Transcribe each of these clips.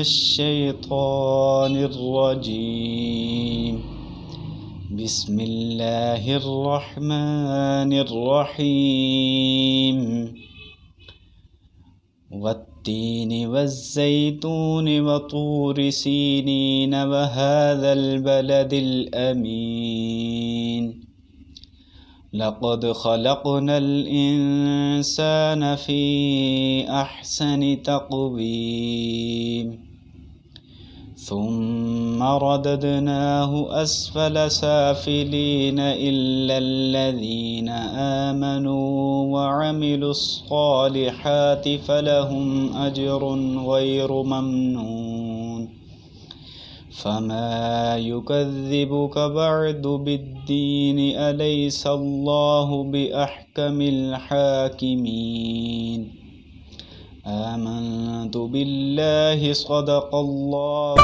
الشيطان الرجيم. بسم الله الرحمن الرحيم. والتين والزيتون وطور سينين وهذا البلد الأمين. لقد خلقنا الإنسان في أحسن تقويم ثم رددناه أسفل سافلين إلا الذين آمنوا وعملوا الصالحات فلهم أجر غير ممنون. فما يكذبك بعد بالدين أليس الله بأحكم الحاكمين. آمنت بالله صدق الله.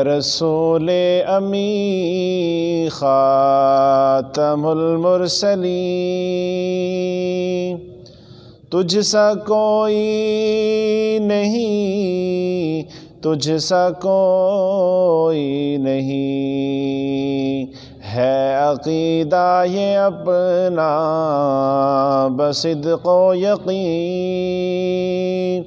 رسول امی خاتم المرسلین، تجھ سا کوئی نہیں، تجھ سا کوئی نہیں، ہے عقیدہ یہ اپنا بصدق و یقین.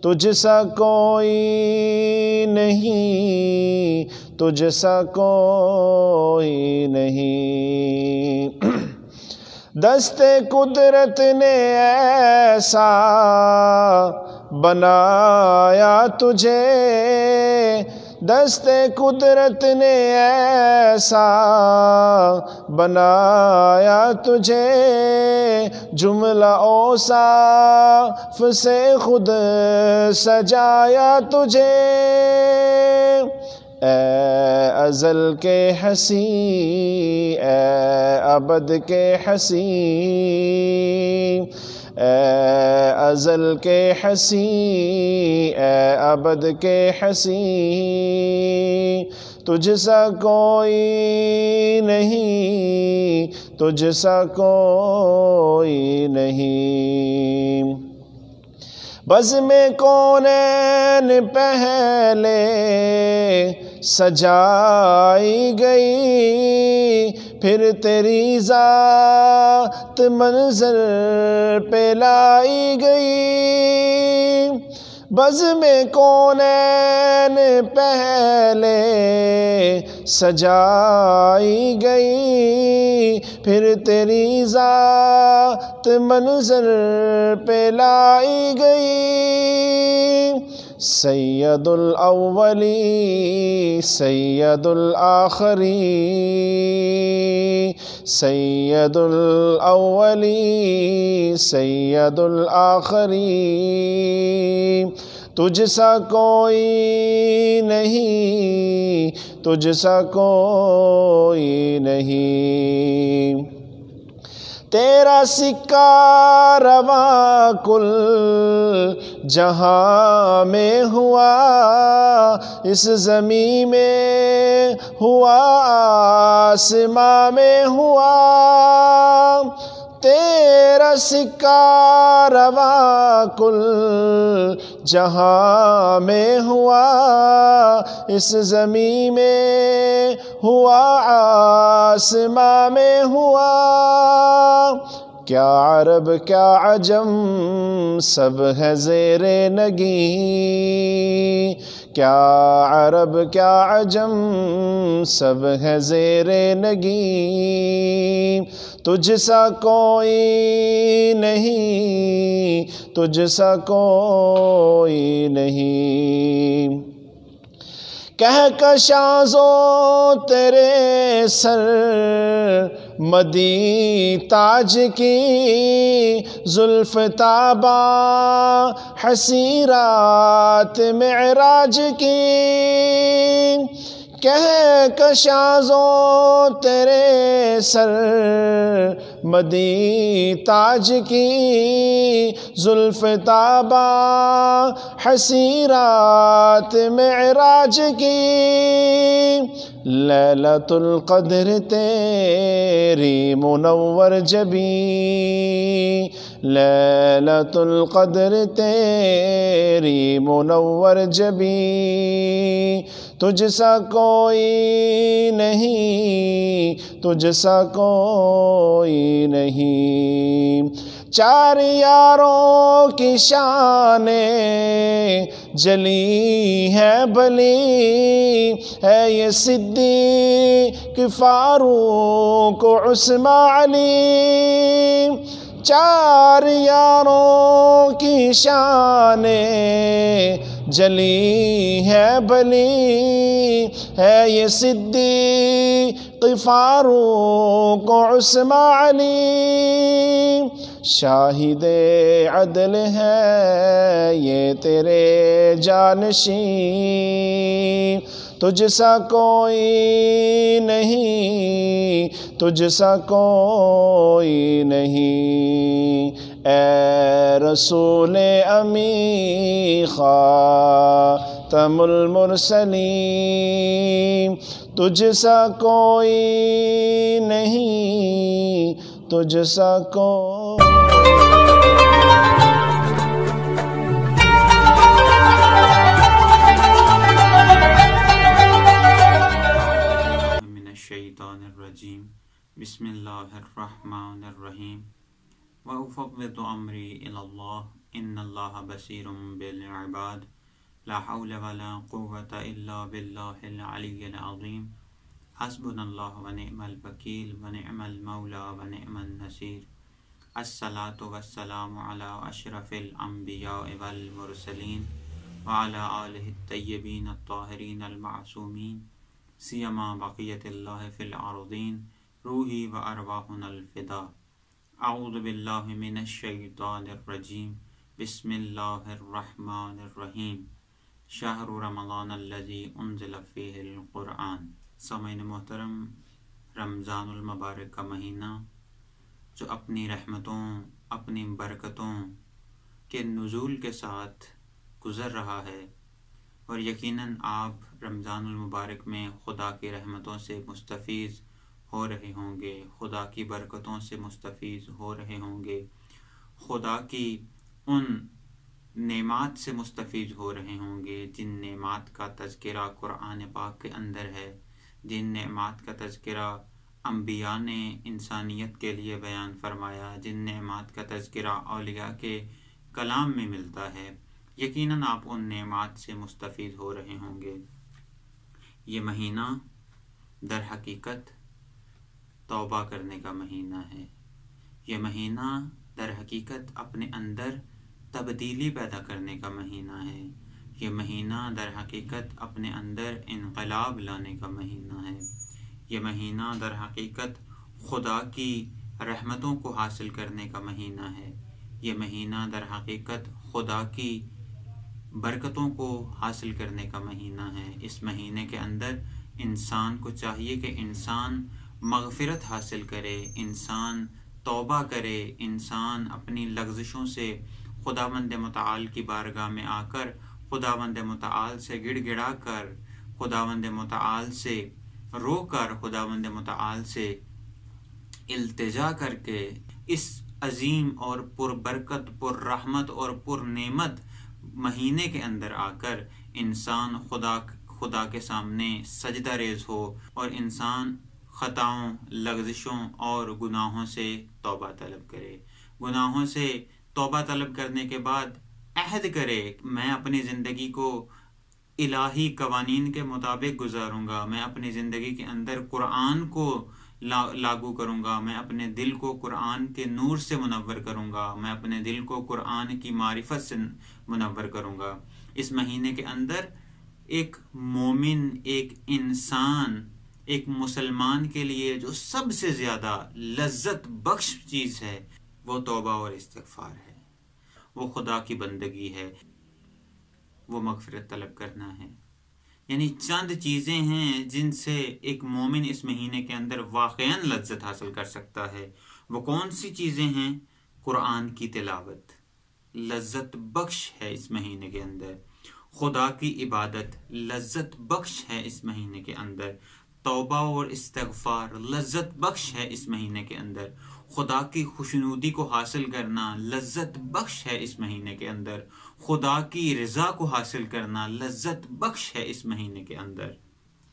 تجھ سا کوئی نہیں، تجھ سا کوئی نہیں. دست قدرت نے ایسا بنایا تجھے، دست قدرت نے ایسا بنایا تجھے، جملہ اوصاف سے خود سجایا تجھے. اے ازل کے ہنسی، اے ابد کے ہنسی، اے ازل کے ہنسی، اے ابد کے ہنسی. تجھ سا کوئی نہیں، تجھ سا کوئی نہیں. بزم کونین پہلے سجائی گئی، پھر تیری ذات منظر پہ لائی گئی. بزم کونین پہلے سجائی گئی، پھر تیری ذات منظر پہ لائی گئی. سید الاولی سید الآخری، سید الاولی سید الآخری. تجھ سا کوئی نہیں، تجھ سا کوئی نہیں. تیرا سکہ رواں کل جہاں میں ہوا، اس زمین میں ہوا، آسماں میں ہوا. تیرا سکہ رواں کل جہاں میں ہوا، اس زمین میں ہوا، آسماں میں ہوا. کیا عرب کیا عجم سب ہے زیر نگی، کیا عرب کیا عجم سب ہے زیر نگی. تجھ سا کوئی نہیں، تجھ سا کوئی نہیں. کہکشاں زو تیرے سر مدی تاج کی، زلف تاباں حسین رات معراج کی. کہہ کشازو تیرے سر مدی تاج کی زلف تابا حسیرات معراج کی لیلۃ القدر تیری منور جبی لیلۃ القدر تیری منور جبی تجھ سا کوئی نہیں تجھ سا کوئی نہیں چار یاروں کی شان جلی ہے بلی ہے یہ صدیق فاروق عثمان علی چار یاروں کی شان جلی ہے بلی ہے یہ صدیق فاروق عثمان علی شاہد عدل ہے یہ تیرے جانشین تجھ سا کوئی نہیں تجھ سا کوئی نہیں اے رسول امی خاتم المرسلین تجھ سا کوئی نہیں تجھ سا کوئی الشیطان الرجیم بسم اللہ الرحمن الرحیم وَأُفَوِّضُ أَمْرِي إِلَى اللَّهِ إِنَّ اللَّهَ بَصِيرٌ بِالْعِبَادِ لَا حَوْلَ وَلَا قُوَّةَ إِلَّا بِاللَّهِ الْعَلِيِّ الْعَظِيمِ حَسْبُنَا اللَّهُ وَنِعْمَ الْوَكِيلُ وَنِعْمَ الْمَوْلَى وَنِعْمَ النَّصِيرُ الصلاة والسلام على أشرف الأنبياء والمرسلين وعلى آله الطيبين الطاهرين المعصومين سیما بقیت اللہ فی الارضین روحی و ارواحنا الفدا اعوذ باللہ من الشیطان الرجیم بسم اللہ الرحمن الرحیم شہر رمضان الذی انزل فیہ القرآن سامعین محترم، رمضان المبارک کا مہینہ جو اپنی رحمتوں اپنی برکتوں کے نزول کے ساتھ گزر رہا ہے، اور یقیناً آپ رمضان المبارک میں خدا کی رحمتوں سے مستفیض ہو رہے ہوں گے، خدا کی برکتوں سے مستفیض ہو رہے ہوں گے، خدا کی ان نعمات سے مستفیض ہو رہے ہوں گے جن نعمات کا تذکرہ قرآن پاک کے اندر ہے، جن نعمات کا تذکرہ انبیاء نے انسانیت کے لیے بیان فرمایا، جن نعمات کا تذکرہ اولیاء کے کلام میں ملتا ہے۔ یقیناً آپ ان نعمات سے مستفید ہو رہے ہوں گے۔ یہ مہینہ در حقیقت توبہ کرنے کا مہینہ ہے، یہ مہینہ در حقیقت اپنے اندر تبدیلی پیدا کرنے کا مہینہ ہے، یہ مہینہ در حقیقت اپنے اندر انقلاب لانے کا مہینہ ہے، یہ مہینہ در حقیقت خدا کی رحمتوں کو حاصل کرنے کا مہینہ ہے، یہ مہینہ در حقیقت خدا کی برکتوں کو حاصل کرنے کا مہینہ ہے۔ اس مہینے کے اندر انسان کو چاہیے کہ انسان مغفرت حاصل کرے، انسان توبہ کرے، انسان اپنی لغزشوں سے خداوند متعال کی بارگاہ میں آ کر خداوند متعال سے گڑ گڑا کر، خداوند متعال سے رو کر، خداوند متعال سے التجا کر کے اس عظیم اور پر برکت، پر رحمت اور پر نعمت مہینے کے اندر آ کر انسان خدا کے سامنے سجدہ ریز ہو اور انسان خطاؤں، لغزشوں اور گناہوں سے توبہ طلب کرے، گناہوں سے توبہ طلب کرنے کے بعد عہد کرے، میں اپنی زندگی کو الہی قوانین کے مطابق گزاروں گا، میں اپنی زندگی کے اندر قرآن کو لاگو کروں گا، میں اپنے دل کو قرآن کے نور سے منور کروں گا، میں اپنے دل کو قرآن کی معرفت سے منور کروں گا۔ اس مہینے کے اندر ایک مومن، ایک انسان، ایک مسلمان کے لیے جو سب سے زیادہ لذت بخش چیز ہے وہ توبہ اور استغفار ہے، وہ خدا کی بندگی ہے، وہ مغفرت طلب کرنا ہے۔ یعنی چند چیزیں ہیں جن سے ایک مومن اس مہینے کے اندر واقعاً لذت حاصل کر سکتا ہے۔ وہ کون سی چیزیں ہیں؟ قرآن کی تلاوت لذت بخش ہے اس مہینے کے اندر، خدا کی عبادت لذت بخش ہے اس مہینے کے اندر، توبہ اور استغفار لذت بخش ہے اس مہینے کے اندر، خدا کی خوشنودی کو حاصل کرنا لذت بخش ہے اس مہینے کے اندر، خدا کی رضا کو حاصل کرنا لذت بخش ہے اس مہینے کے اندر۔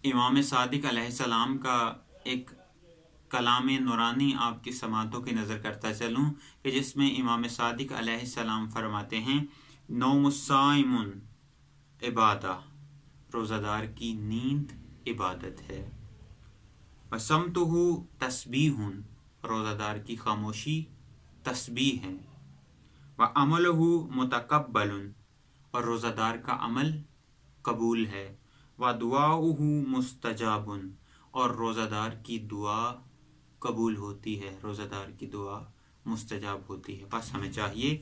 امام صادق علیہ السلام کا ایک کلام نورانی آپ کی سماعتوں کی نظر کرتا چلوں کہ جس میں امام صادق علیہ السلام فرماتے ہیں، نوم الصائم عبادہ، روزہ دار کی نیند عبادت ہے، وصمتہ تسبیح، روزہ دار کی خاموشی تسبیح ہے، وعملہ متقبل، اور روزہ دار کا عمل قبول ہے، ودعاؤہ مستجاب، اور روزہ دار کی دعا قبول ہوتی ہے، روزہ دار کی دعا مستجاب ہوتی ہے۔ بس ہمیں چاہیے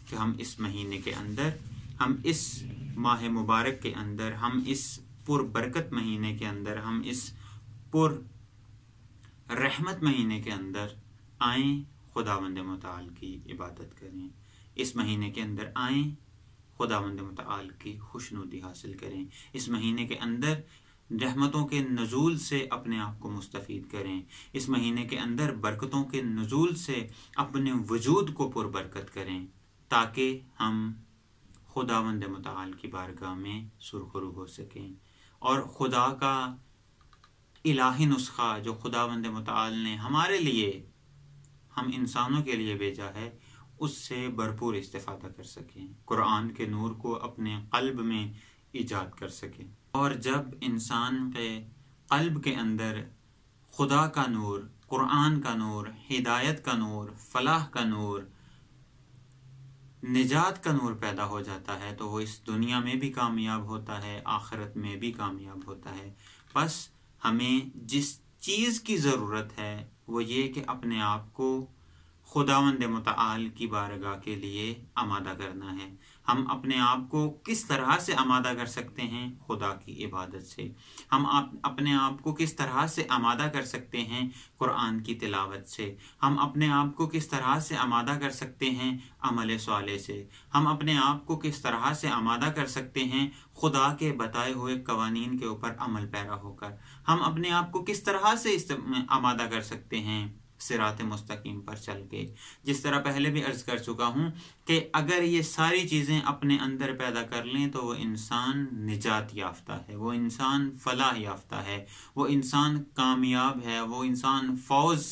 کہ ہم اس مہینے کے اندر، ہم اس ماہ مبارک کے اندر، ہم اس پر برکت مہینے کے اندر، ہم اس پر رحمت مہینے کے اندر آئیں، خداوند متعال کی عبادت کریں، اس مہینے کے اندر آئیں، خداوند متعال کی خوشنودی حاصل کریں، اس مہینے کے اندر رحمتوں کے نزول سے اپنے آپ کو مستفید کریں، اس مہینے کے اندر برکتوں کے نزول سے اپنے وجود کو پر برکت کریں، تاکہ ہم خداوند متعال کی بارگاہ میں سرخرو ہو سکیں، اور خدا کا الہی نسخہ جو خداوند متعال نے ہمارے لیے، ہم انسانوں کے لیے بھیجا ہے، اس سے بھرپور استفادہ کر سکیں، قرآن کے نور کو اپنے قلب میں ایجاد کر سکیں۔ اور جب انسان کے قلب کے اندر خدا کا نور، قرآن کا نور، ہدایت کا نور، فلاح کا نور، نجات کا نور پیدا ہو جاتا ہے تو وہ اس دنیا میں بھی کامیاب ہوتا ہے، آخرت میں بھی کامیاب ہوتا ہے۔ بس ہمیں جس چیز کی ضرورت ہے وہ یہ کہ اپنے آپ کو خداوند متعال کی بارگاہ کے لیے آمادہ کرنا ہے۔ ہم اپنے آپ کو کس طرح سے آمادہ کر سکتے ہیں؟ خدا کی عبادت سے۔ ہم اپنے آپ کو کس طرح سے آمادہ کر سکتے ہیں؟ قرآن کی تلاوت سے۔ ہم اپنے آپ کو کس طرح سے آمادہ کر سکتے ہیں؟ عمل صالح سے۔ ہم اپنے آپ کو کس طرح سے آمادہ کر سکتے ہیں؟ خدا کے بتائے ہوئے قوانین کے اوپر عمل پیرا ہو کر۔ ہم اپنے آپ کو کس طرح سے آمادہ کر سکتے ہیں؟ صراط مستقیم پر چل کے۔ جس طرح پہلے بھی عرض کر چکا ہوں کہ اگر یہ ساری چیزیں اپنے اندر پیدا کر لیں تو وہ انسان نجات یافتہ ہے، وہ انسان فلاح یافتہ ہے، وہ انسان کامیاب ہے، وہ انسان فوز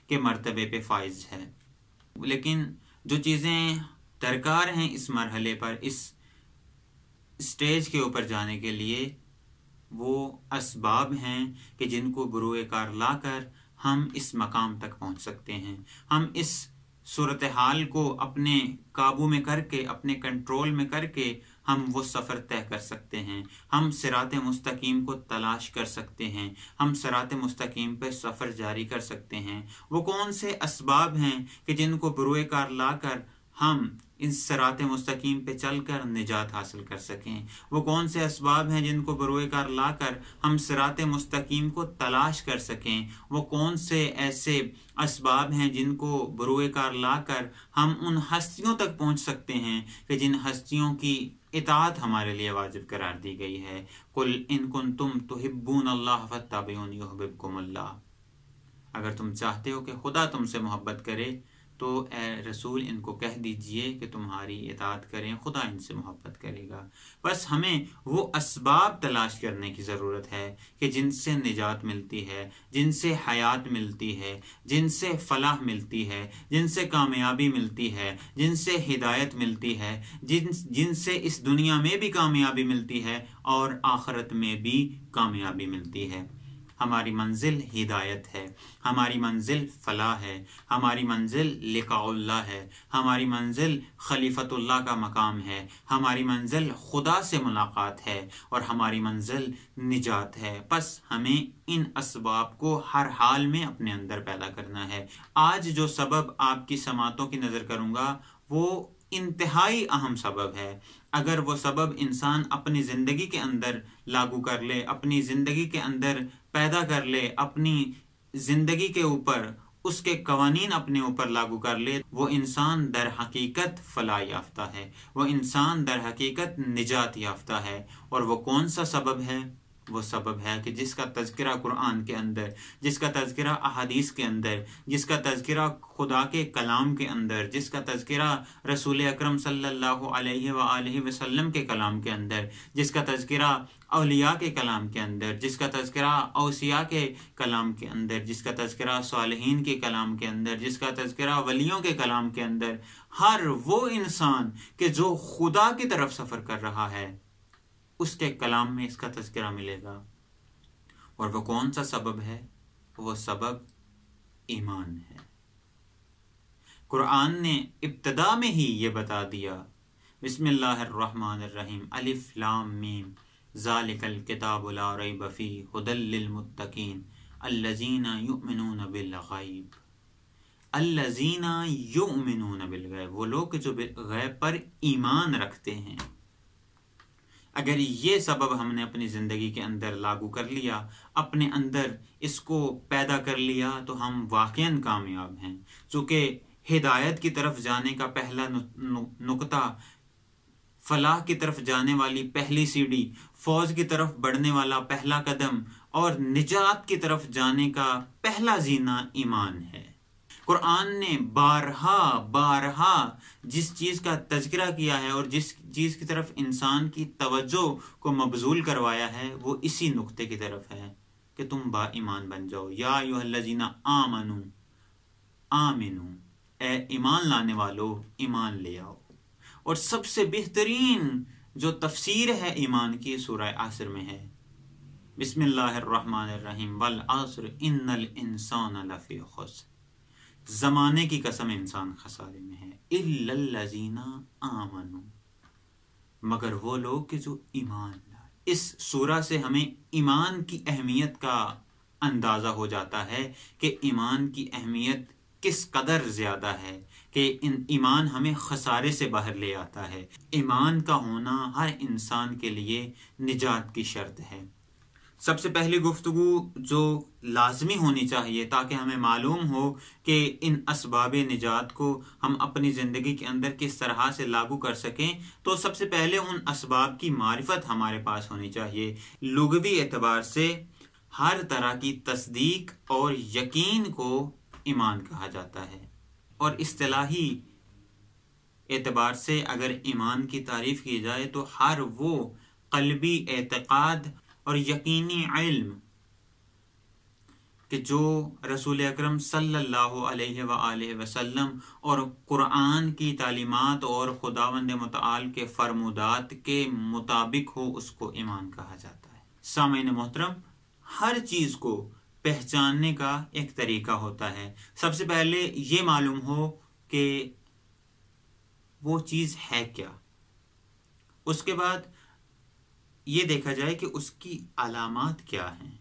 کے مرتبے پہ فائز ہے۔ لیکن جو چیزیں درکار ہیں اس مرحلے پر، اس سٹیج کے اوپر جانے کے لیے، وہ اسباب ہیں کہ جن کو بروئے کار لا کر ہم اس مقام تک پہنچ سکتے ہیں۔ ہم اس صورتحال کو اپنے قابو میں کر کے، اپنے کنٹرول میں کر کے ہم وہ سفر طے کر سکتے ہیں، ہم صراط مستقیم کو تلاش کر سکتے ہیں، ہم صراط مستقیم پہ سفر جاری کر سکتے ہیں۔ وہ کون سے اسباب ہیں کہ جن کو بروئے کار لا کر ہم اس صراط مستقیم پہ چل کر نجات حاصل کر سکیں؟ وہ کون سے اسباب ہیں جن کو بروئے کار لا کر ہم صراط مستقیم کو تلاش کر سکیں؟ وہ کون سے ایسے اسباب ہیں جن کو بروئے کار لا کر ہم ان ہستیوں تک پہنچ سکتے ہیں کہ جن ہستیوں کی اطاعت ہمارے لیے واجب قرار دی گئی ہے؟ قل ان کنتم تحبون اللہ فاتبعونی یحببکم اللہ۔ اگر تم چاہتے ہو کہ خدا تم سے محبت کرے تو اے رسول ان کو کہہ دیجئے کہ تمہاری اطاعت کریں، خدا ان سے محبت کرے گا۔ بس ہمیں وہ اسباب تلاش کرنے کی ضرورت ہے کہ جن سے نجات ملتی ہے، جن سے حیات ملتی ہے، جن سے فلاح ملتی ہے، جن سے کامیابی ملتی ہے، جن سے ہدایت ملتی ہے، جن سے اس دنیا میں بھی کامیابی ملتی ہے اور آخرت میں بھی کامیابی ملتی ہے۔ ہماری منزل ہدایت ہے، ہماری منزل فلاح ہے، ہماری منزل لقاء اللہ ہے، ہماری منزل خلیفۃ اللہ کا مقام ہے، ہماری منزل خدا سے ملاقات ہے، اور ہماری منزل نجات ہے۔ بس ہمیں ان اسباب کو ہر حال میں اپنے اندر پیدا کرنا ہے۔ آج جو سبب آپ کی سماعتوں کی نظر کروں گا وہ انتہائی اہم سبب ہے۔ اگر وہ سبب انسان اپنی زندگی کے اندر لاگو کر لے، اپنی زندگی کے اندر پیدا کر لے، اپنی زندگی کے اوپر اس کے قوانین اپنے اوپر لاگو کر لے، وہ انسان در حقیقت فلاح یافتہ ہے، وہ انسان در حقیقت نجات یافتہ ہے۔ اور وہ کون سا سبب ہے؟ وہ سبب ہے کہ جس کا تذکرہ قرآن کے اندر، جس کا تذکرہ احادیث کے اندر، جس کا تذکرہ خدا کے کلام کے اندر، جس کا تذکرہ رسول اکرم صلی اللہ علیہ وآلہ وسلم کے کلام کے اندر، جس کا تذکرہ اولیاء کے کلام کے اندر، جس کا تذکرہ اوصیاء کے کلام کے اندر، جس کا تذکرہ صالحین کے کلام کے اندر، جس کا تذکرہ ولیوں کے کلام کے اندر، ہر وہ انسان کہ جو خدا کی طرف سفر کر رہا ہے، اس کے کلام میں اس کا تذکرہ ملے گا۔ اور وہ کون سا سبب ہے؟ وہ سبب ایمان ہے۔ قرآن نے ابتدا میں ہی یہ بتا دیا، بسم اللہ الرحمن الرحیم، الف لام میم، ذالک الکتاب لا ریب فیہ ھدی للمتقین الذین یؤمنون بالغیب۔ الذین یؤمنون بالغیب، وہ لوگ جو غیب پر ایمان رکھتے ہیں۔ اگر یہ سبب ہم نے اپنی زندگی کے اندر لاگو کر لیا، اپنے اندر اس کو پیدا کر لیا، تو ہم واقعاً کامیاب ہیں۔ چونکہ ہدایت کی طرف جانے کا پہلا نقطہ، فلاح کی طرف جانے والی پہلی سیڑھی، فوز کی طرف بڑھنے والا پہلا قدم، اور نجات کی طرف جانے کا پہلا زینہ ایمان ہے۔ قرآن نے بارہا جس چیز کا تذکرہ کیا ہے اور جس چیز کی طرف انسان کی توجہ کو مبذول کروایا ہے، وہ اسی نقطے کی طرف ہے کہ تم با ایمان بن جاؤ۔ یا ایھا الذین آمنو، اے ایمان لانے والو، ایمان لے آؤ۔ اور سب سے بہترین جو تفسیر ہے ایمان کی، سورہ عصر میں ہے، بسم اللہ الرحمن الرحیم، والعصر ان الانسان لفی خسر، زمانے کی قسم انسان خسارے میں ہے، الا الذین آمنوا، مگر وہ لوگ کہ جو ایمان لائے۔ اس سورہ سے ہمیں ایمان کی اہمیت کا اندازہ ہو جاتا ہے کہ ایمان کی اہمیت کس قدر زیادہ ہے، کہ ایمان ہمیں خسارے سے باہر لے آتا ہے۔ ایمان کا ہونا ہر انسان کے لیے نجات کی شرط ہے۔ سب سے پہلی گفتگو جو لازمی ہونی چاہیے تاکہ ہمیں معلوم ہو کہ ان اسباب نجات کو ہم اپنی زندگی کے اندر کس طرح سے لاگو کر سکیں، تو سب سے پہلے ان اسباب کی معرفت ہمارے پاس ہونی چاہیے۔ لغوی اعتبار سے ہر طرح کی تصدیق اور یقین کو ایمان کہا جاتا ہے، اور اصطلاحی اعتبار سے اگر ایمان کی تعریف کی جائے تو ہر وہ قلبی اعتقاد اور یقینی علم کہ جو رسول اکرم صلی اللہ علیہ وآلہ وسلم اور قرآن کی تعلیمات اور خداوند متعال کے فرمودات کے مطابق ہو، اس کو ایمان کہا جاتا ہے۔ سامعین محترم، ہر چیز کو پہچاننے کا ایک طریقہ ہوتا ہے۔ سب سے پہلے یہ معلوم ہو کہ وہ چیز ہے کیا، اس کے بعد یہ دیکھا جائے کہ اس کی علامات کیا ہیں۔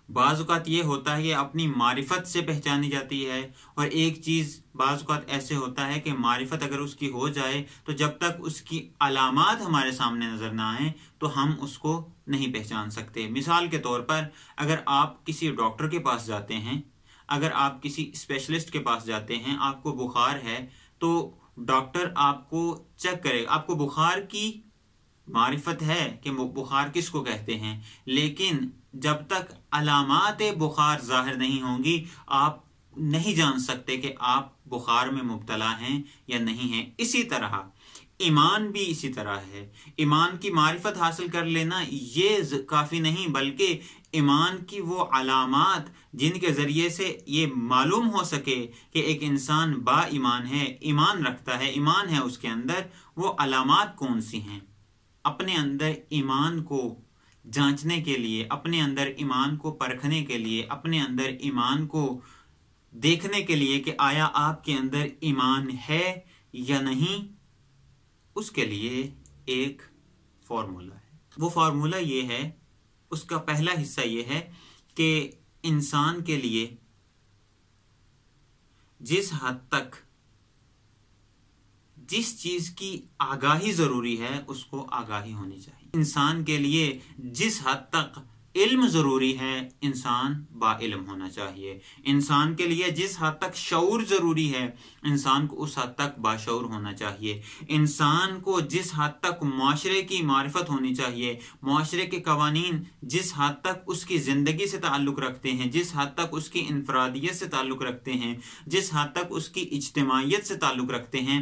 بعض اوقات یہ ہوتا ہے کہ اپنی معرفت سے پہچانی جاتی ہے، اور ایک چیز بعض اوقات ایسے ہوتا ہے کہ معرفت اگر اس کی ہو جائے تو جب تک اس کی علامات ہمارے سامنے نظر نہ آئیں تو ہم اس کو نہیں پہچان سکتے۔ مثال کے طور پر اگر آپ کسی ڈاکٹر کے پاس جاتے ہیں، اگر آپ کسی اسپیشلسٹ کے پاس جاتے ہیں، آپ کو بخار ہے تو ڈاکٹر آپ کو چیک کرے، آپ کو بخار کی معرفت ہے کہ بخار کس کو کہتے ہیں، لیکن جب تک علامات بخار ظاہر نہیں ہوں گی آپ نہیں جان سکتے کہ آپ بخار میں مبتلا ہیں یا نہیں ہیں۔ اسی طرح ایمان بھی اسی طرح ہے۔ ایمان کی معرفت حاصل کر لینا یہ کافی نہیں، بلکہ ایمان کی وہ علامات جن کے ذریعے سے یہ معلوم ہو سکے کہ ایک انسان با ایمان ہے، ایمان رکھتا ہے، ایمان ہے اس کے اندر، وہ علامات کون سی ہیں۔ اپنے اندر ایمان کو جانچنے کے لیے، اپنے اندر ایمان کو پرکھنے کے لیے، اپنے اندر ایمان کو دیکھنے کے لیے کہ آیا آپ کے اندر ایمان ہے یا نہیں، اس کے لیے ایک فارمولا ہے۔ وہ فارمولا یہ ہے، اس کا پہلا حصہ یہ ہے کہ انسان کے لیے جس حد تک جس چیز کی آگاہی ضروری ہے اس کو آگاہی ہونی چاہیے. انسان کے لیے جس حد تک علم ضروری ہے انسان با علم ہونا چاہیے. انسان کے لیے جس حد تک شعور ضروری ہے انسان کو اس حد تک باشعور ہونا چاہیے. انسان کو جس حد تک معاشرے کی معرفت ہونی چاہیے، معاشرے کے قوانین جس حد تک اس کی زندگی سے تعلق رکھتے ہیں، جس حد تک اس کی انفرادیت سے تعلق رکھتے ہیں، جس حد تک اس کی اجتماعیت سے تعلق رکھتے ہیں،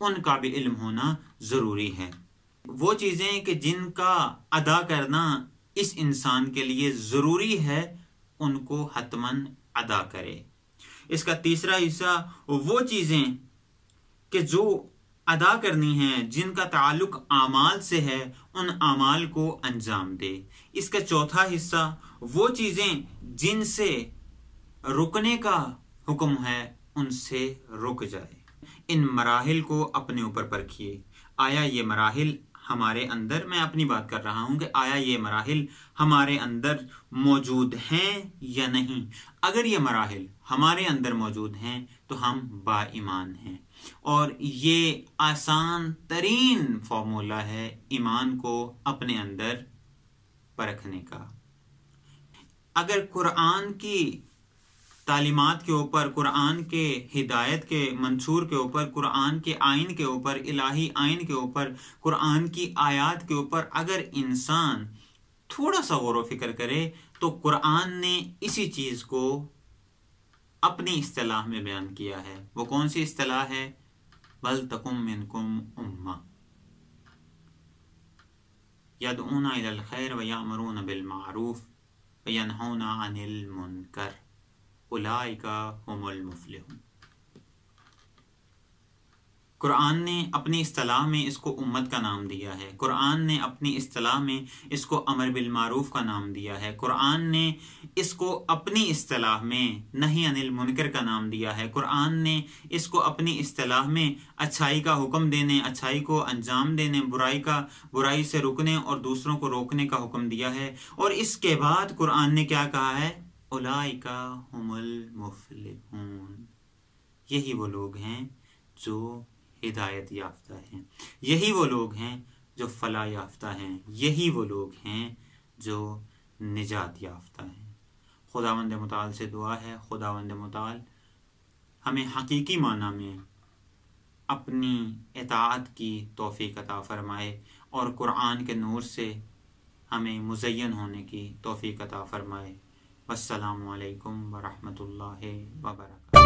ان کا بھی علم ہونا ضروری ہے. وہ چیزیں کہ جن کا ادا کرنا اس انسان کے لیے ضروری ہے ان کو حتماً ادا کرے. اس کا تیسرا حصہ وہ چیزیں کہ جو ادا کرنی ہیں، جن کا تعلق اعمال سے ہے، ان اعمال کو انجام دے. اس کا چوتھا حصہ وہ چیزیں جن سے رکنے کا حکم ہے ان سے رک جائے. ان مراحل کو اپنے اوپر پرکھیے. آیا یہ مراحل ہمارے اندر، میں اپنی بات کر رہا ہوں کہ آیا یہ مراحل ہمارے اندر موجود ہیں یا نہیں؟ اگر یہ مراحل ہمارے اندر موجود ہیں تو ہم با ایمان ہیں. اور یہ آسان ترین فارمولا ہے ایمان کو اپنے اندر پرکھنے کا. اگر قرآن کی تعلیمات کے اوپر، قرآن کے ہدایت کے منشور کے اوپر، قرآن کے آئین کے اوپر، الہی آئین کے اوپر، قرآن کی آیات کے اوپر اگر انسان تھوڑا سا غور و فکر کرے تو قرآن نے اسی چیز کو اپنی اصطلاح میں بیان کیا ہے. وہ کون سی اصطلاح ہے؟ وَلْتَكُن مِّنكُمْ أُمَّةٌ يَدْعُونَ إِلَى الْخَيْرِ وَيَأْمُرُونَ بِالْمَعْرُوفِ وَيَنْهَوْنَ عَنِ الْمُنكَرِ اولئک هم المفلحون. قرآن نے اپنی اصطلاح میں اس کو امت کا نام دیا ہے. قرآن نے اپنی اصطلاح میں اس کو امر بالمعروف کا نام دیا ہے. قرآن نے اس کو اپنی اصطلاح میں نہی عن المنکر کا نام دیا ہے. قرآن نے اس کو اپنی اصطلاح میں اچھائی کا حکم دینے، اچھائی کو انجام دینے، برائی سے رکنے اور دوسروں کو روکنے کا حکم دیا ہے. اور اس کے بعد قرآن نے کیا کہا ہے؟ اولئک هم المفلحون. یہی وہ لوگ ہیں جو ہدایت یافتہ ہیں، یہی وہ لوگ ہیں جو فلاح یافتہ ہیں، یہی وہ لوگ ہیں جو نجات یافتہ ہیں. خداوند متعال سے دعا ہے خداوند متعال ہمیں حقیقی معنی میں اپنی اطاعت کی توفیق عطا فرمائے اور قرآن کے نور سے ہمیں مزین ہونے کی توفیق عطا فرمائے. السلام علیکم ورحمۃ اللہ وبرکاتہ.